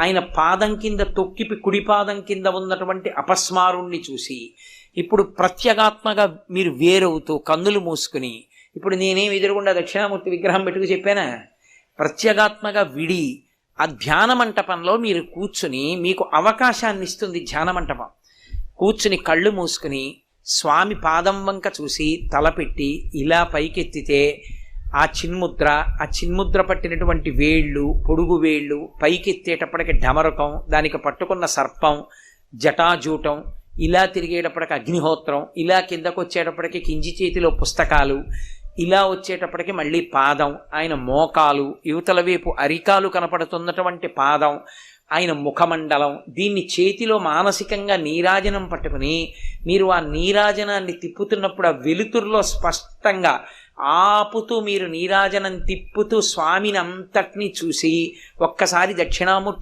ఆయన పాదం కింద తొక్కిపి కుడి పాదం కింద ఉన్నటువంటి అపస్మారుణ్ణి చూసి ఇప్పుడు ప్రత్యేగాత్మగా మీరు వేరవుతూ కన్నులు మూసుకుని, ఇప్పుడు నేనేం ఎదురుగుండా దక్షిణామూర్తి విగ్రహం పెట్టుకు చెప్పానా, ప్రత్యేగాత్మగా విడి ఆ ధ్యాన మంటపంలో మీరు కూర్చుని, మీకు అవకాశాన్ని ఇస్తుంది ధ్యాన మంటపం. కూర్చుని కళ్ళు మూసుకుని స్వామి పాదం వంక చూసి తలపెట్టి ఇలా పైకెత్తితే ఆ చిన్ముద్ర పట్టినటువంటి వేళ్ళు, పొడుగు వేళ్ళు పైకెత్తేటప్పటికి ఢమరకం, దానికి పట్టుకున్న సర్పం, జటాజూటం, ఇలా తిరిగేటప్పటికి అగ్నిహోత్రం, ఇలా కిందకు వచ్చేటప్పటికి కింది చేతిలో పుస్తకాలు, ఇలా వచ్చేటప్పటికి మళ్ళీ పాదం, ఆయన మోకాలు, యువతల వైపు అరికాలు కనపడుతున్నటువంటి పాదం, ఆయన ముఖమండలం, దీన్ని చేతిలో మానసికంగా నీరాజనం పట్టుకుని మీరు ఆ నీరాజనాన్ని తిప్పుతున్నప్పుడు ఆ వెలుతురులో స్పష్టంగా ఆపుతూ మీరు నీరాజనం తిప్పుతూ స్వామిని అంతటినీ చూసి ఒక్కసారి దక్షిణామూర్తి